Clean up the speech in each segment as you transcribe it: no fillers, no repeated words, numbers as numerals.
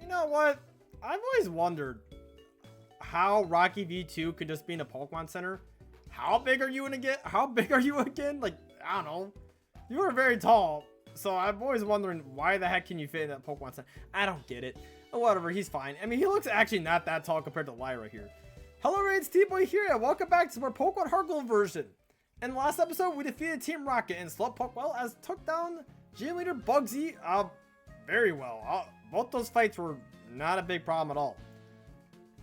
know what? I've always wondered how Rocky V2 could just be in a Pokemon Center. How big are you How big are you again? Like, I don't know. You are very tall. So I'm always wondering why the heck can you fit in that Pokemon Center? I don't get it. But whatever, he's fine. I mean, he looks actually not that tall compared to Lyra here. Hello, it's T.Boy here, and welcome back to our Pokemon HeartGold version. In the last episode, we defeated Team Rocket and Slowpoke well as took down Gym Leader Bugsy very well. Both those fights were not a big problem at all.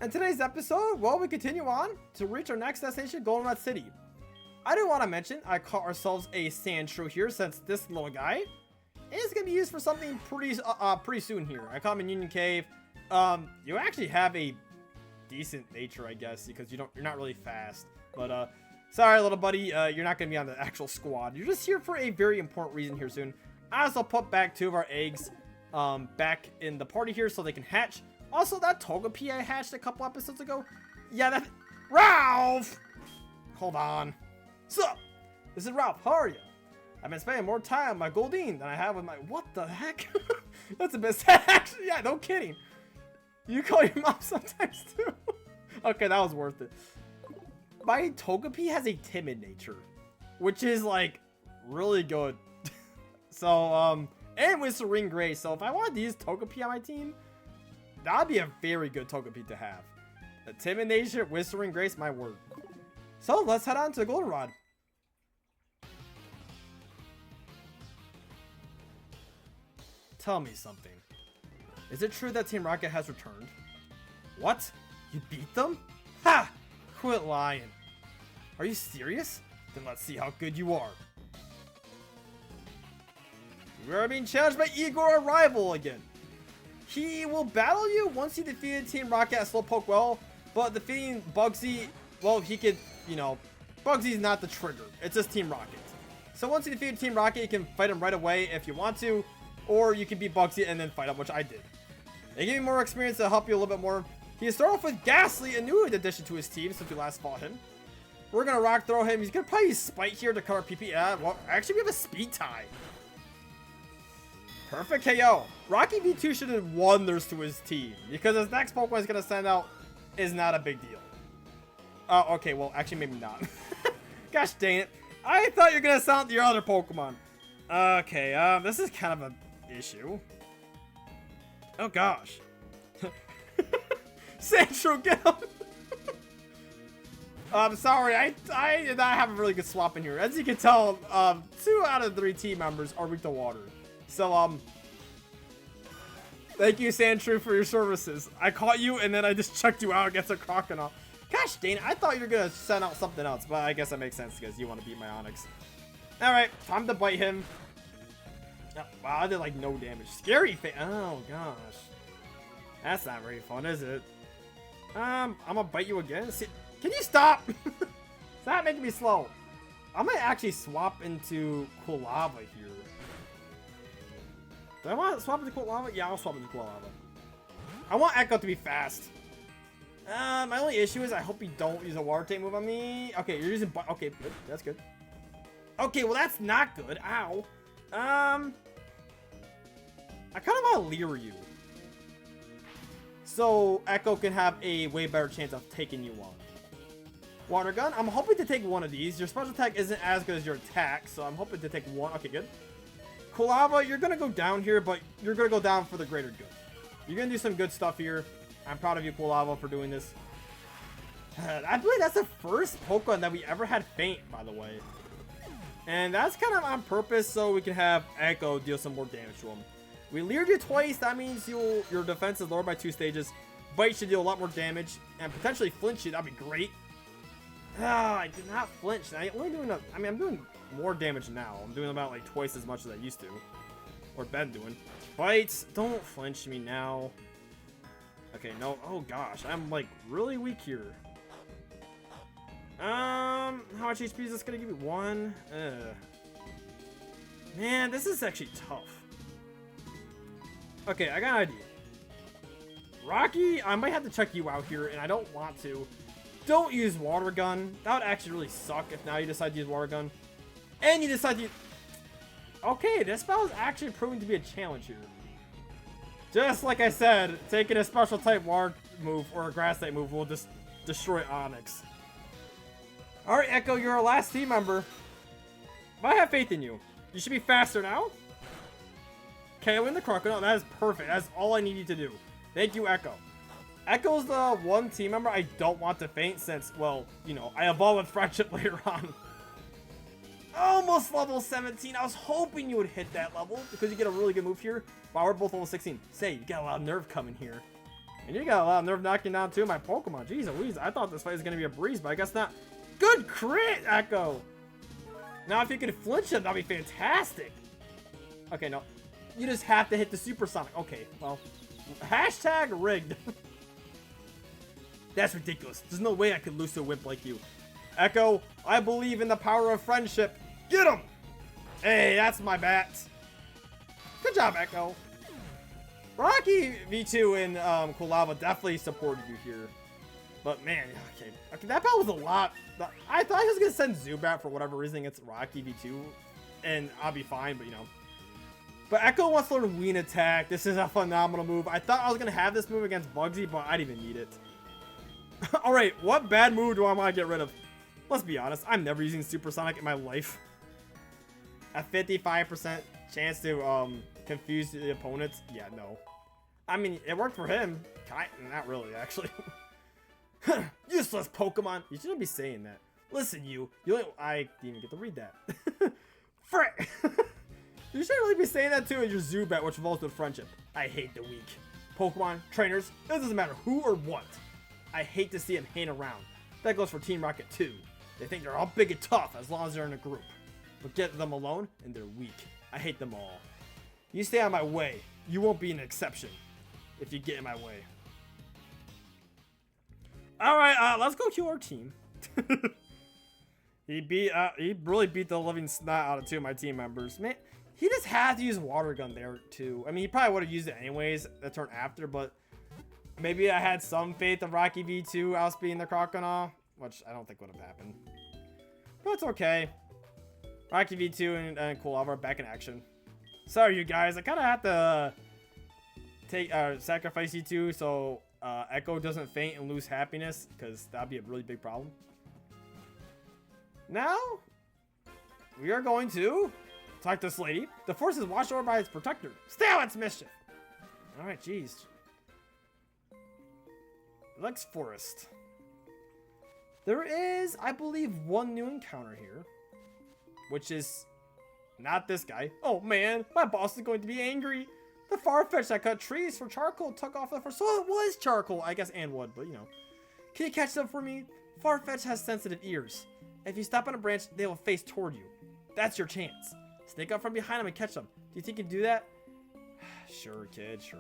In today's episode, well, we continue on to reach our next destination, Goldenrod City. I do want to mention, I caught ourselves a Sandshrew here since this little guy is going to be used for something pretty soon here. I caught him in Union Cave. You actually have a decent nature, I guess, because you're not really fast. But sorry, little buddy, you're not going to be on the actual squad. You're just here for a very important reason here soon. I also put back 2 of our eggs back in the party here so they can hatch. Also, that Togepi I hatched a couple episodes ago. Yeah, that... Ralph! Hold on. Sup? This is Ralph. How are you? I've been spending more time with my Goldeen than I have with my... What the heck? That's a bit sad, actually. Yeah, no kidding. You call your mom sometimes, too? Okay, that was worth it. My Togepi has a timid nature, which is, like, really good. So, and Whistling Grace. So, if I wanted to use Togepi on my team, that would be a very good Togepi to have. The timid nature, Whistling Grace, my word. So, let's head on to the Goldenrod. Tell me something. Is it true that Team Rocket has returned? What? You beat them? Ha! Quit lying. Are you serious? Then let's see how good you are. We are being challenged by Igor, our rival, again. He will battle you once he defeated Team Rocket at Slowpoke well, but defeating Bugsy, well, he could, you know, Bugsy's not the trigger. It's just Team Rocket. So once you defeated Team Rocket, you can fight him right away if you want to, or you can beat Bugsy and then fight him, which I did. They give me more experience to help you a little bit more. He started off with Ghastly, a new addition to his team since we last fought him. We're going to Rock Throw him. He's going to probably use Spite here to cover PP. Well, actually, we have a Speed Tie. Perfect KO. Rocky V2 should have wonders to his team, because his next Pokemon is going to send out is not a big deal. Okay, well, actually, maybe not. Gosh dang it. I thought you were going to send out your other Pokemon. Okay, this is kind of an issue. Oh, gosh. Sandshrew, get up! I'm sorry, I did not have a really good swap in here. As you can tell, 2 out of 3 team members are weak to water. So, thank you, Sandshrew, for your services. I caught you, and then I just chucked you out against a Crocodile. Gosh dang it, I thought you were going to send out something else, but I guess that makes sense because you want to beat my Onix. Alright, time to bite him. Oh, wow, I did, like, no damage. Scary face. Oh, gosh. That's not very fun, is it? I'm gonna bite you again. See, can you stop? Stop making me slow. I might actually swap into Cool Lava here. Do I want to swap into Cool Lava? Yeah, I'll swap into Cool Lava. I want Echo to be fast. My only issue is I hope you don't use a Water type move on me. Okay, you're using... Okay, good. That's good. Okay, well, that's not good. Ow. I kind of want to lure you. So Echo can have a way better chance of taking you on. Water Gun, I'm hoping to take one of these. Your special attack isn't as good as your attack, so I'm hoping to take one. Okay, good. Cool Lava, you're going to go down here, but you're going to go down for the greater good. You're going to do some good stuff here. I'm proud of you, Cool Lava, for doing this. I believe that's the first Pokemon that we ever had faint, by the way. And that's kind of on purpose so we can have Echo deal some more damage to him. We leered you twice, that means your defense is lowered by 2 stages. Bite should deal a lot more damage, and potentially flinch you, that'd be great. I did not flinch. I'm doing more damage now. I'm doing about like twice as much as I used to. Or been doing. Bites, don't flinch me now. Okay, no, oh gosh, I'm like really weak here. How much HP is this gonna give me? 1? Man, this is actually tough. Okay, I got an idea. Rocky, I might have to check you out here, and I don't want to. Don't use Water Gun. That would actually really suck if now you decide to use Water Gun. And you decide to use... Okay, this spell is actually proving to be a challenge here. Just like I said, taking a special type water move or a grass type move will just destroy Onyx. Alright, Echo, you're our last team member. But I have faith in you. You should be faster now. KOing the Crocodile. That is perfect. That's all I need you to do. Thank you, Echo. Echo's the one team member I don't want to faint since, well, you know, I evolve with Friendship later on. Almost level 17. I was hoping you would hit that level because you get a really good move here. Wow, we're both level 16. Say, you got a lot of nerve coming here. And you got a lot of nerve knocking down too my Pokemon. Jeez Louise, I thought this fight was going to be a breeze, but I guess not. Good crit, Echo. Now, if you could flinch him, that'd be fantastic. Okay, no. You just have to hit the Supersonic. Okay, well, hashtag rigged. That's ridiculous. There's no way I could lose to a wimp like you. Echo, I believe in the power of friendship. Get him! Hey, that's my bat. Good job, Echo. Rocky V2 and Cool Lava definitely supported you here. But man, okay, that battle was a lot. I thought I was gonna send Zubat for whatever reason against Rocky V2, and I'll be fine, but you know. But Echo wants to learn Ween Attack. This is a phenomenal move. I thought I was gonna have this move against Bugsy, but I didn't even need it. Alright, what bad move do I want to get rid of? Let's be honest, I'm never using Supersonic in my life. A 55% chance to confuse the opponents? Yeah, no. I mean, it worked for him. Not really, actually. Useless Pokemon. You shouldn't be saying that. Listen, I didn't even get to read that. Frick! You shouldn't really be saying that too in your Zubat, which evolves with friendship. I hate the weak. Pokemon, trainers, it doesn't matter who or what. I hate to see them hang around. That goes for Team Rocket too. They think they're all big and tough as long as they're in a group. But get them alone and they're weak. I hate them all. You stay out of my way. You won't be an exception if you get in my way. Alright, let's go kill our team. He really beat the living snot out of two of my team members. Man, he just had to use Water Gun there too. I mean, he probably would have used it anyways the turn after, but maybe I had some faith of Rocky V2 outspeeding the Crocodile, which I don't think would have happened. But it's okay. Rocky V2 and Cool Lava are back in action. Sorry, you guys. I kind of have to sacrifice you two so Echo doesn't faint and lose happiness, because that'd be a really big problem. Now, we are going to talk to this lady. The force is watched over by its protector. Stay out of its mischief. Alright, jeez. Lex Forest. There is, I believe, one new encounter here, which is not this guy. Oh man, my boss is going to be angry. The Farfetch that cut trees for charcoal took off the first. So it was charcoal, I guess, and wood, but you know. Can you catch them for me? Farfetch has sensitive ears. If you stop on a branch, they will face toward you. That's your chance. Sneak up from behind them and catch them. Do you think you can do that? Sure, kid, sure.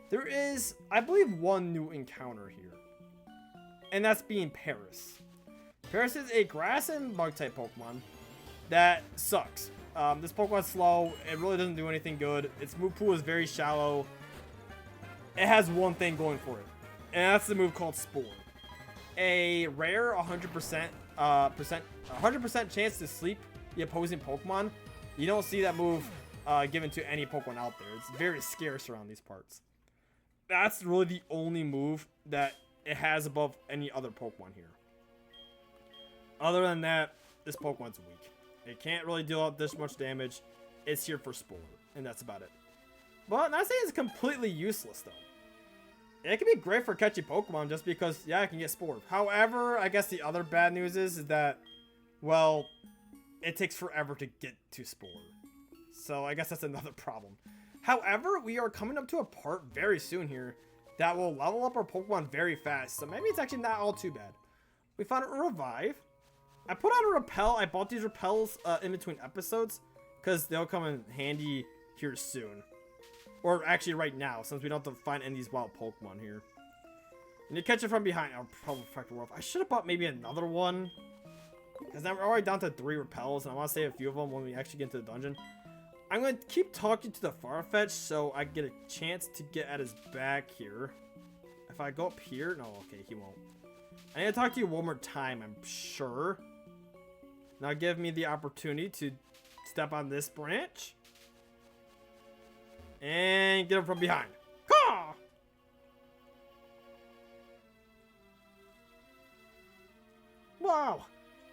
There is, I believe, one new encounter here. And that's being Paris. Paris is a grass and bug type Pokemon that sucks. This Pokemon's slow. It really doesn't do anything good. Its move pool is very shallow. It has one thing going for it, and that's the move called Spore. A rare 100% chance to sleep the opposing Pokemon. You don't see that move given to any Pokemon out there. It's very scarce around these parts. That's really the only move that it has above any other Pokemon here. Other than that, this Pokemon's weak. It can't really deal out this much damage. It's here for Spore, and that's about it. But not saying it's completely useless, though. It can be great for catchy Pokemon just because, yeah, it can get Spore. However, I guess the other bad news is that, well, it takes forever to get to Spore. So I guess that's another problem. However, we are coming up to a part very soon here that will level up our Pokemon very fast. So maybe it's actually not all too bad. We found a Revive. I put on a Repel. I bought these Repels in between episodes because they'll come in handy here soon. Or actually right now, since we don't have to find any of these wild Pokemon here. And you catch it from behind. I'll probably Protector Wolf. I should have bought maybe another one, because now we're already down to 3 Repels, and I want to save a few of them when we actually get into the dungeon. I'm going to keep talking to the Farfetch so I get a chance to get at his back here. If I go up here, no, okay, he won't. I need to talk to you one more time, I'm sure. Now give me the opportunity to step on this branch and get him from behind. Wow,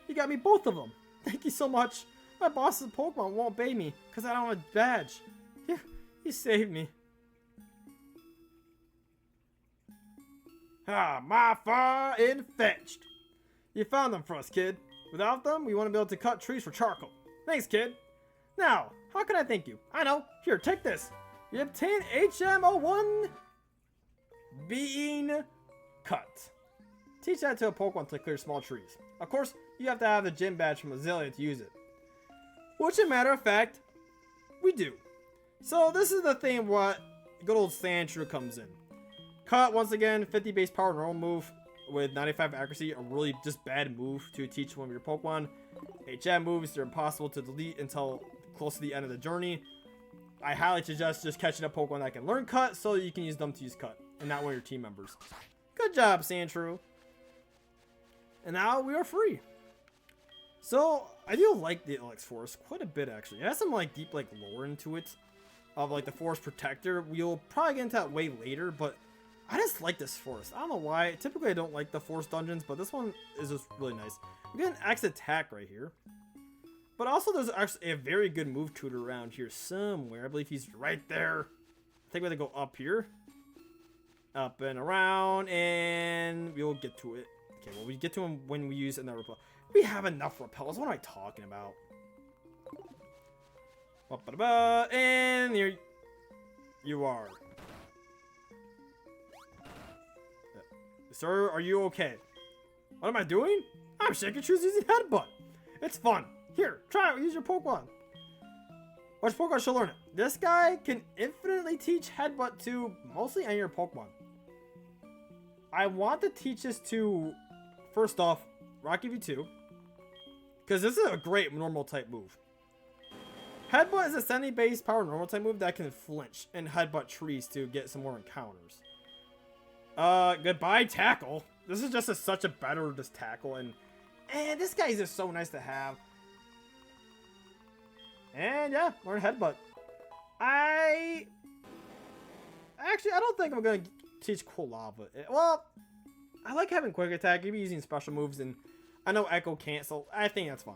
you got me both of them. Thank you so much. My boss's Pokemon won't obey me because I don't have a badge. You saved me. Ah, my far and fetched. You found them for us, kid. Without them, we wouldn't be able to cut trees for charcoal. Thanks, kid. Now, how can I thank you? I know. Here, take this. You obtain HM01 being cut. Teach that to a Pokemon to clear small trees. Of course, you have to have the gym badge from Azalea to use it. Which, as a matter of fact, we do. So this is the thing what good old Sandshrew comes in. Cut, once again, 50 base power normal move with 95 accuracy, a really just bad move to teach one of your Pokemon. HM moves, they're impossible to delete until close to the end of the journey. I highly suggest just catching up Pokemon that can learn Cut so you can use them to use Cut and not one of your team members. Good job, Sandshrew. And now we are free. So I do like the Alex Forest quite a bit actually. It has some like deep like lore into it of like the Forest Protector. We'll probably get into that way later, but I just like this forest. I don't know why. Typically I don't like the forest dungeons, but this one is just really nice. We get an X attack right here. But also there's actually a very good move tutor around here somewhere. I believe he's right there. I think we have to go up here. Up and around, and we'll get to it. Okay, well we get to him when we use another repel. We have enough repels. What am I talking about? And here you are. Sir, are you okay? What am I doing? I'm shaking shoes using Headbutt. It's fun. Here, try it. Use your Pokemon. Which Pokemon should learn it? This guy can infinitely teach Headbutt to mostly any of your Pokemon. I want to teach this to, first off, Rocky V2. Because this is a great normal type move. Headbutt is a semi-based power normal type move that can flinch and headbutt trees to get some more encounters. Goodbye Tackle. This is just such a better just tackle, and this guy is just so nice to have. And yeah, learn Headbutt. I don't think I'm gonna teach Cool Lava. Well, I like having Quick Attack. You'll be using special moves, and I know Echo can't, so I think that's fine.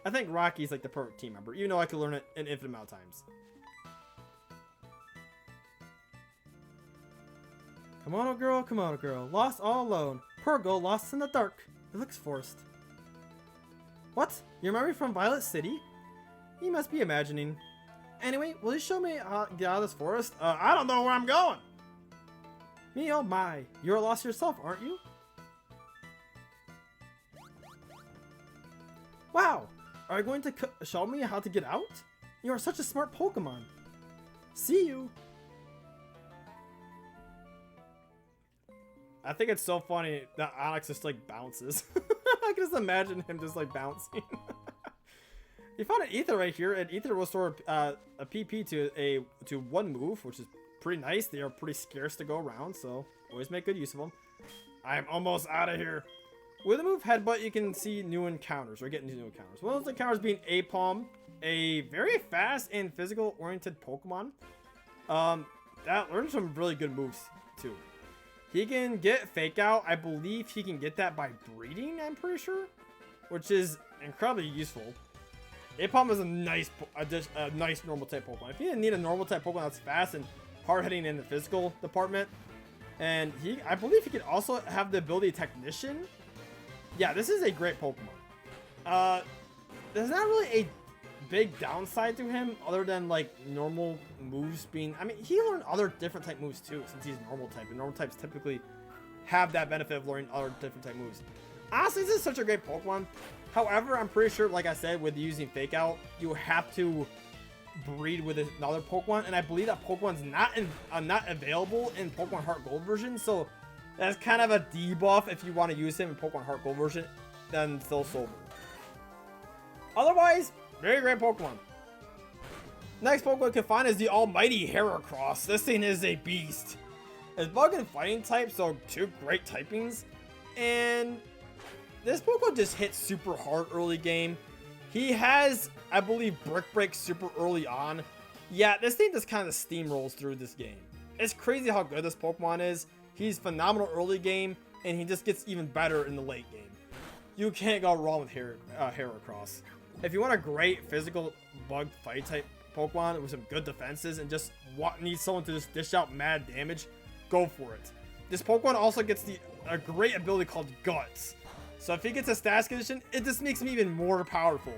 I think Rocky's like the perfect team member, even though I could learn it an infinite amount of times. Come on, oh girl, lost all alone. Poor girl lost in the dark. It looks forced. What? You remember me from Violet City? You must be imagining. Anyway, will you show me how to get out of this forest? I don't know where I'm going. Me, oh my. You're lost yourself, aren't you? Wow. Are you going to show me how to get out? You are such a smart Pokemon. See you. I think it's so funny that Alex just like bounces. I can just imagine him just like bouncing. You found an Ether right here, and Ether will restore a PP to one move, which is pretty nice. They are pretty scarce to go around, so always make good use of them. I'm almost out of here. With the move Headbutt, you can see new encounters, or get into new encounters. One of those encounters being Apalm, a very fast and physical-oriented Pokemon. That learns some really good moves, too. He can get Fake Out. I believe he can get that by breeding, I'm pretty sure. Which is incredibly useful. Apalm is a nice normal type Pokemon. If you need a normal type Pokemon that's fast and hard hitting in the physical department, and I believe he can also have the ability Technician. Yeah, this is a great Pokemon. There's not really a big downside to him other than like normal moves being. I mean, he learned other different type moves too, since he's normal type, and normal types typically have that benefit of learning other different type moves. Honestly, this is such a great Pokemon. However, I'm pretty sure, like I said, with using Fake Out, you have to breed with another Pokemon, and I believe that Pokemon's not available in Pokemon HeartGold version, so that's kind of a debuff if you want to use him in Pokemon HeartGold version, then still Soul Moon. Otherwise, very great Pokemon. Next Pokemon we can find is the almighty Heracross. This thing is a beast. It's bug and fighting type, so two great typings, and this Pokemon just hits super hard early game. He has, I believe, Brick Break super early on. Yeah, this thing just kind of steamrolls through this game. It's crazy how good this Pokemon is. He's phenomenal early game, and he just gets even better in the late game. you can't go wrong with Heracross. If you want a great physical bug fight type Pokemon with some good defenses and just need someone to just dish out mad damage, go for it. This Pokemon also gets a great ability called Guts. So if he gets a status condition, it just makes him even more powerful.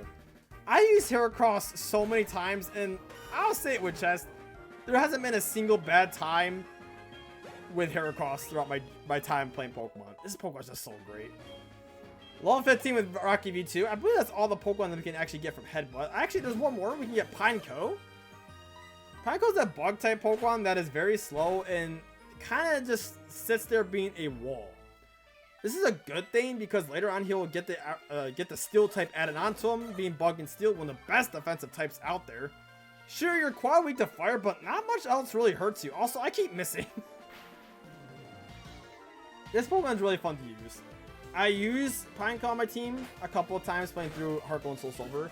I use Heracross so many times, and I'll say it with chest, there hasn't been a single bad time with Heracross throughout my time playing Pokemon. This Pokemon's just so great. Level 15 with Rocky V2. I believe that's all the Pokemon that we can actually get from Headbutt. Actually, there's one more. We can get Pineco. Pineco's a bug type Pokemon that is very slow and kind of just sits there being a wall. This is a good thing because later on he'll get the steel type added onto him, being bug and steel, one of the best defensive types out there. Sure, you're quite weak to fire, but not much else really hurts you. Also, I keep missing. This Pokemon's really fun to use. I use Pineco on my team a couple of times playing through HeartGold and Soul Silver.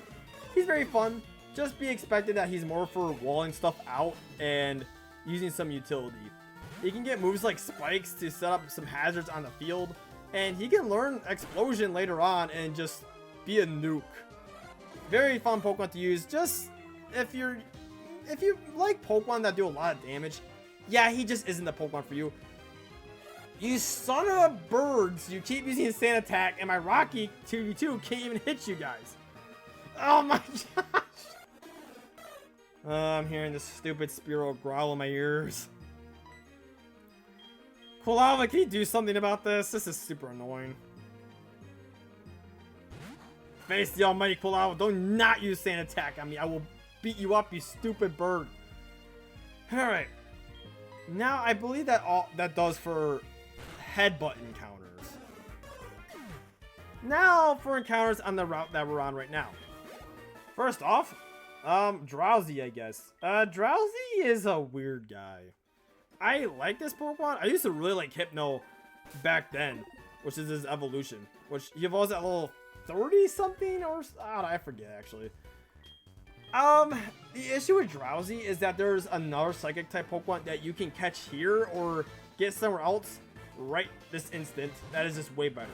He's very fun. Just be expected that he's more for walling stuff out and using some utility. He can get moves like spikes to set up some hazards on the field, and he can learn Explosion later on and just be a nuke. Very fun Pokemon to use. Just if you like Pokemon that do a lot of damage, yeah, he just isn't the Pokemon for you. You son of a birds, you keep using Sand Attack, and my Rocky 2v2 can't even hit you guys. Oh my gosh. I'm hearing this stupid Spearow growl in my ears. Kulava, can you do something about this? This is super annoying. Face the almighty Kulava, don't not use Sand Attack on me. I will beat you up, you stupid bird. Alright. Now, I believe that does for Headbutt encounters. Now for encounters on the route that we're on right now. First off, Drowsy, I guess. Drowsy is a weird guy. I like this Pokemon. I used to really like Hypno back then, which is his evolution, which he evolves at level 30 something, or I forget actually. The issue with Drowsy is that there's another Psychic type Pokemon that you can catch here or get somewhere else right this instant that is just way better.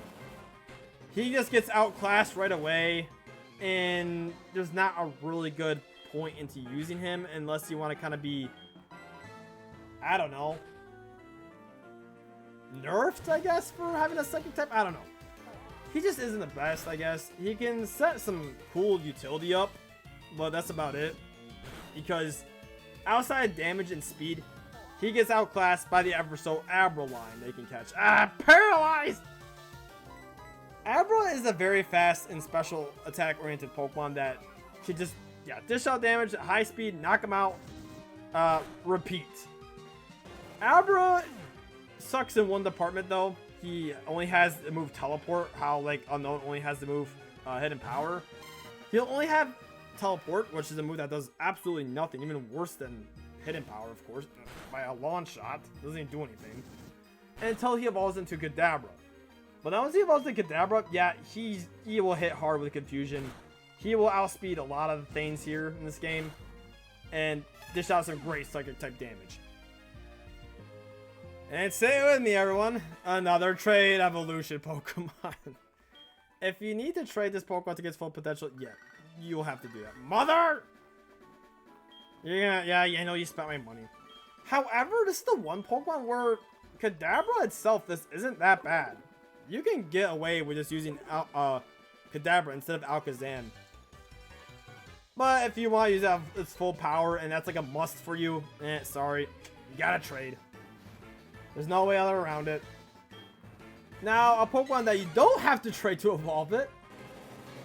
He just gets outclassed right away, and there's not a really good point into using him unless you want to kind of be, I don't know, nerfed, I guess, for having a Psychic type. I don't know. He just isn't the best, I guess. He can set some cool utility up, but that's about it. Because outside damage and speed, he gets outclassed by the ever so Abra line they can catch. Paralyzed! Abra is a very fast and special attack oriented Pokemon that can just, dish out damage at high speed, knock him out, repeat. Abra sucks in one department though. He only has the move Teleport, how like Unknown only has the move Hidden Power. He'll only have Teleport, which is a move that does absolutely nothing, even worse than Hidden Power, of course, by a long shot. Doesn't even do anything. Until he evolves into Kadabra. But once he evolves into Kadabra, yeah, he will hit hard with Confusion. He will outspeed a lot of things here in this game, and dish out some great Psychic type damage. And say it with me, everyone. Another trade evolution Pokemon. If you need to trade this Pokemon to get its full potential, yeah, you'll have to do that. Mother! Yeah, I know you spent my money. However, this is the one Pokemon where Kadabra itself, this isn't that bad. You can get away with just using Kadabra instead of Alakazam. But if you want to use its full power and that's like a must for you, sorry, you gotta trade. There's no way around it. Now, a Pokemon that you don't have to trade to evolve it,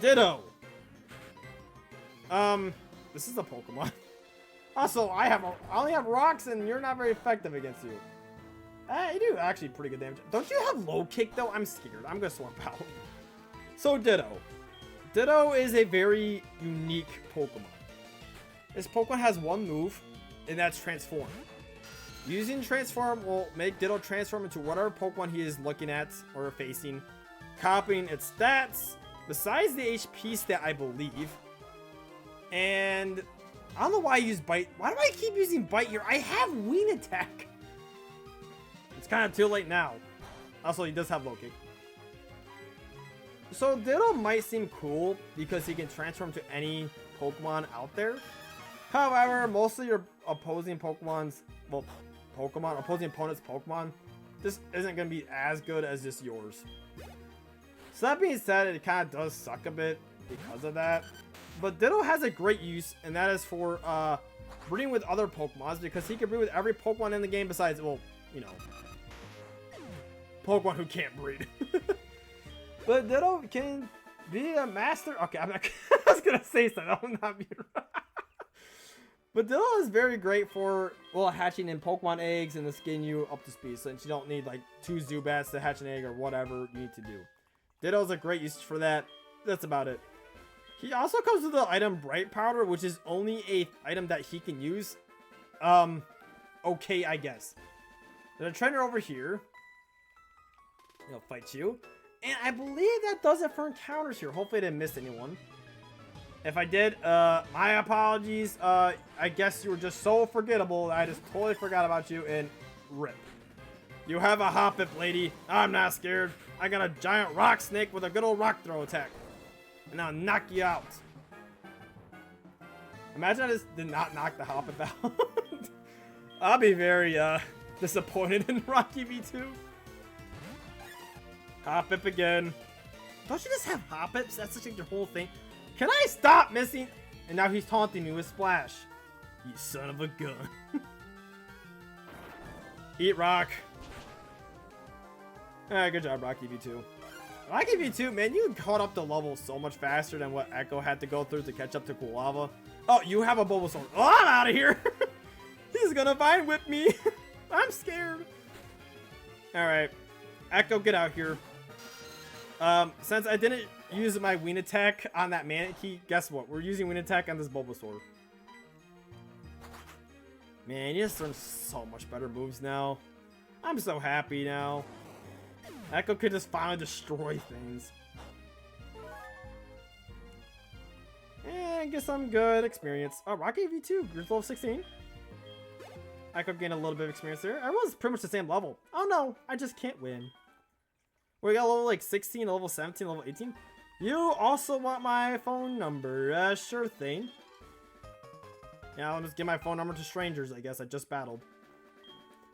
Ditto. This is a Pokemon. Also, I only have rocks, and you're not very effective against you. You do actually pretty good damage. Don't you have low kick though? I'm scared. I'm gonna swap out. So Ditto. Ditto is a very unique Pokemon. This Pokemon has one move, and that's Transform. Using Transform will make Ditto transform into whatever Pokemon he is looking at or facing, copying its stats, besides the HP stat, I believe. And I don't know why I use Bite. Why do I keep using Bite here? I have Wing Attack. It's kind of too late now. Also, he does have Low Kick. So Ditto might seem cool because he can transform to any Pokemon out there. However, most of your opposing Pokemon's, well, opposing opponent's Pokemon, this isn't going to be as good as just yours. So that being said, it kind of does suck a bit because of that. But Ditto has a great use, and that is for breeding with other Pokemons, because he can breed with every Pokemon in the game besides, well, you know, Pokemon who can't breed. But Ditto can be a master. Okay, I'm not. I was gonna say something. That will not be right. But Ditto is very great for, well, hatching in Pokemon eggs and just getting you up to speed, since you don't need like 2 Zubats to hatch an egg or whatever you need to do. Ditto is a great use for that. That's about it. He also comes with the item Bright Powder, which is only a item that he can use. Okay, I guess. There's a trainer over here. He'll fight you. And I believe that does it for encounters here. Hopefully I didn't miss anyone. If I did, my apologies. I guess you were just so forgettable that I just totally forgot about you, and rip. You have a Hoppip, lady. I'm not scared. I got a giant rock snake with a good old rock throw attack. And I'll knock you out. Imagine I just did not knock the Hoppip out. I'll be very disappointed in Rocky V2. Hoppip again. Don't you just have Hoppips? That's just like your whole thing. Can I stop missing? And now he's taunting me with Splash. You son of a gun. Eat rock. Alright, good job, Rocky V2. Rocky V2, man, you caught up to level so much faster than what Echo had to go through to catch up to Quilava. Oh, you have a Bulbasaur. Oh, I'm out of here. He's gonna Vine Whip me. I'm scared. Alright. Echo, get out here. Since I didn't use my Wing Attack on that Manatee, guess what? We're using Wing Attack on this Bulbasaur. Man, you just learned so much better moves now. I'm so happy now. Echo could just finally destroy things. And get some good experience. Oh, Rocky V2, you're level 16. Echo gained a little bit of experience there. Everyone's pretty much the same level. Oh no, I just can't win. We got level like 16, level 17, level 18. You also want my phone number? Sure thing. Yeah, I'll just give my phone number to strangers, I guess. I just battled.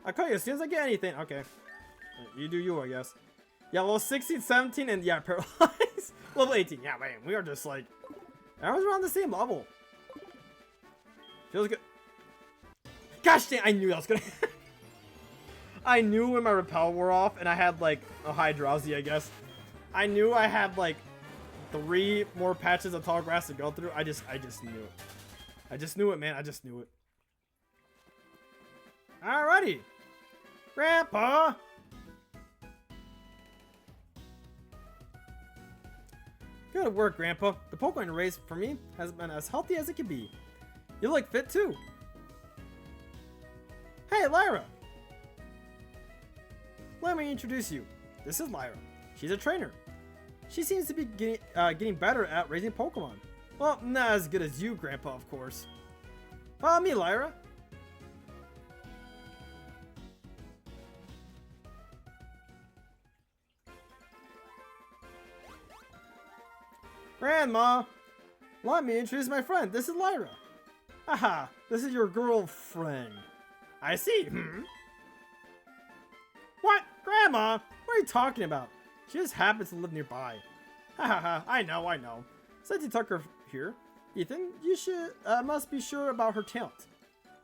I'll call you as soon as I get anything. Okay. You do you, I guess. Yeah, level 16, 17, and yeah, paralyzed. Level 18. Yeah, man, we are just like... everyone's around the same level. Feels good. Gosh dang, I knew that was gonna... I knew when my repel wore off and I had like a high drowsy, I guess. I knew I had like 3 more patches of tall grass to go through. I just knew it. I just knew it, man. I just knew it. Alrighty. Grandpa. Good work, Grandpa. The Pokemon you raised for me has been as healthy as it can be. You look fit too. Hey, Lyra. Let me introduce you. This is Lyra. She's a trainer. She seems to be getting better at raising Pokemon. Well, not as good as you, Grandpa, of course. Follow me, Lyra. Grandma, let me introduce my friend. This is Lyra. Haha, this is your girlfriend. I see. What? Grandma? What are you talking about? She just happens to live nearby. Hahaha, I know. Since you took her here, Ethan, you must be sure about her talent.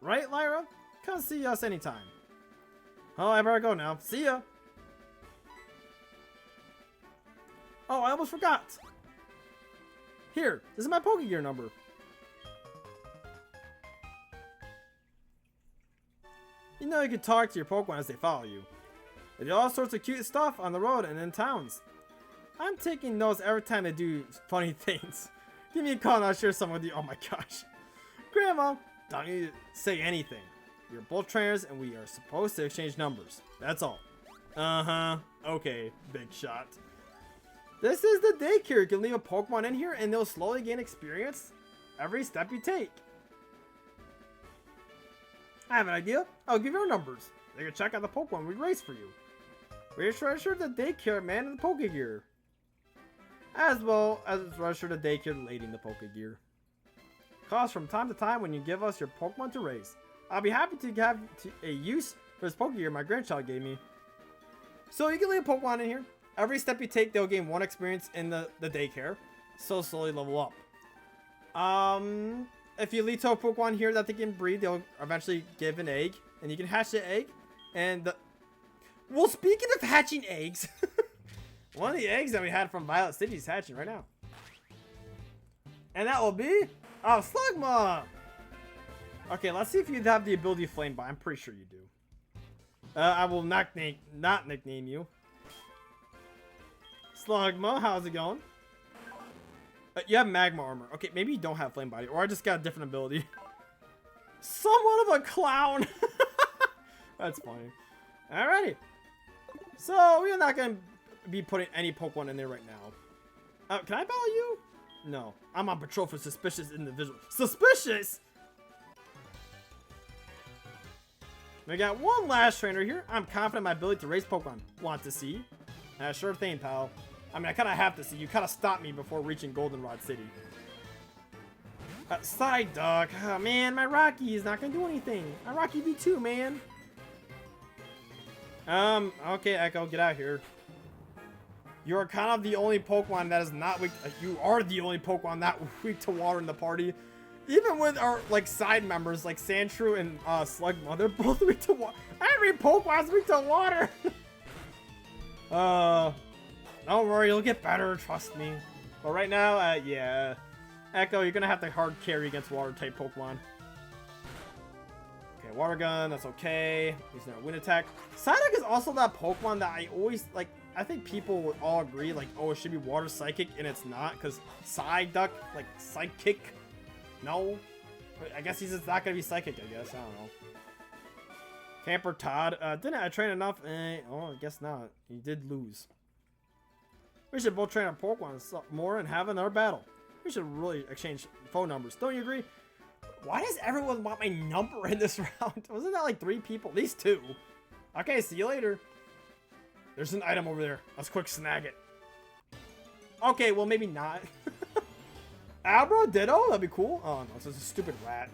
Right, Lyra? Come see us anytime. Oh, I better go now. See ya. Oh, I almost forgot. Here, this is my Pokegear number. You know you can talk to your Pokemon as they follow you. They do all sorts of cute stuff on the road and in towns. I'm taking notes every time they do funny things. Give me a call and I'll share some with you. Oh my gosh. Grandma, don't need to say anything. We're both trainers and we are supposed to exchange numbers. That's all. Uh-huh. Okay, big shot. This is the daycare. You can leave a Pokemon in here and they'll slowly gain experience every step you take. I have an idea. I'll give you our numbers. They can check out the Pokemon we raised for you. We're sure the daycare man in the Pokegear. as well as register the daycare lady in the Pokegear. Cost from time to time when you give us your Pokemon to raise. I'll be happy to have a use for this Pokegear my grandchild gave me. So you can leave a Pokemon in here. Every step you take, they'll gain 1 experience in the daycare. So slowly level up. If you lead to a Pokemon here that they can breed, they'll eventually give an egg. And you can hatch the egg. And well, speaking of hatching eggs, one of the eggs that we had from Violet City is hatching right now. And that will be Slugma. Okay, let's see if you have the ability Flame Bite. I'm pretty sure you do. I will not nickname you. Slugma, how's it going? You have Magma Armor. Okay, maybe you don't have Flame Body, or I just got a different ability. Somewhat of a clown. That's funny. Alrighty. So, we are not going to be putting any Pokemon in there right now. Can I battle you? No. I'm on patrol for suspicious individuals. Suspicious? We got one last trainer here. I'm confident in my ability to raise Pokemon. Want to see? Sure thing, pal. I mean, I kind of have to see. You kind of stopped me before reaching Goldenrod City. Side Duck. Oh, man, my Rocky is not going to do anything. My Rocky V2, man. Okay, Echo, get out here. You are kind of the only Pokemon that is not weak. You are the only Pokemon not weak to water in the party. Even with our, like, side members, like Sandshrew and Slugma, they're both weak to water. Every Pokemon's weak to water. Don't worry, you'll get better, trust me. But right now, yeah. Echo, you're gonna have to hard carry against water-type Pokemon. Okay, Water Gun, that's okay. Using our Wind Attack. Psyduck is also that Pokemon that I always, like, I think people would all agree, like, oh, it should be Water Psychic, and it's not, because Psyduck, like, Psychic, no. But I guess he's just not gonna be Psychic, I guess, I don't know. Camper Todd, didn't I train enough? Oh, I guess not. You did lose. We should both train our Pokemon more and have another battle. We should really exchange phone numbers. Don't you agree? Why does everyone want my number in this round? Wasn't that like 3 people? At least 2. Okay, see you later. There's an item over there. Let's quick snag it. Okay, well, maybe not. Abra Ditto? That'd be cool. Oh, no, it's just a stupid rat.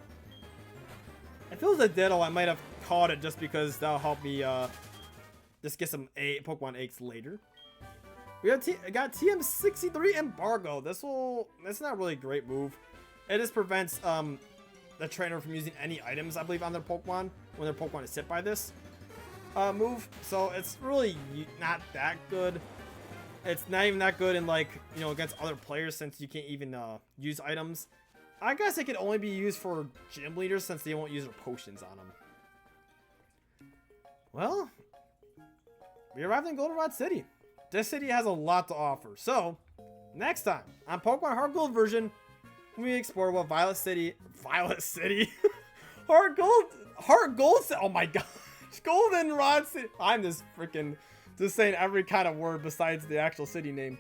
If it was a Ditto, I might have caught it just because that'll help me just get some Pokemon eggs later. We got TM63 Embargo. That's not really a great move. It just prevents the trainer from using any items, I believe, on their Pokemon when their Pokemon is hit by this move. So it's really not that good. It's not even that good in, like, you know, against other players since you can't even use items. I guess it could only be used for gym leaders since they won't use their potions on them. Well, we arrived in Goldenrod City. This city has a lot to offer. So, next time on Pokemon HeartGold version, we explore what Violet City, HeartGold, oh my gosh, Goldenrod City. I'm just saying every kind of word besides the actual city name.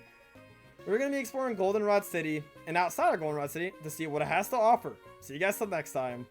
We're going to be exploring Goldenrod City and outside of Goldenrod City to see what it has to offer. See you guys till next time.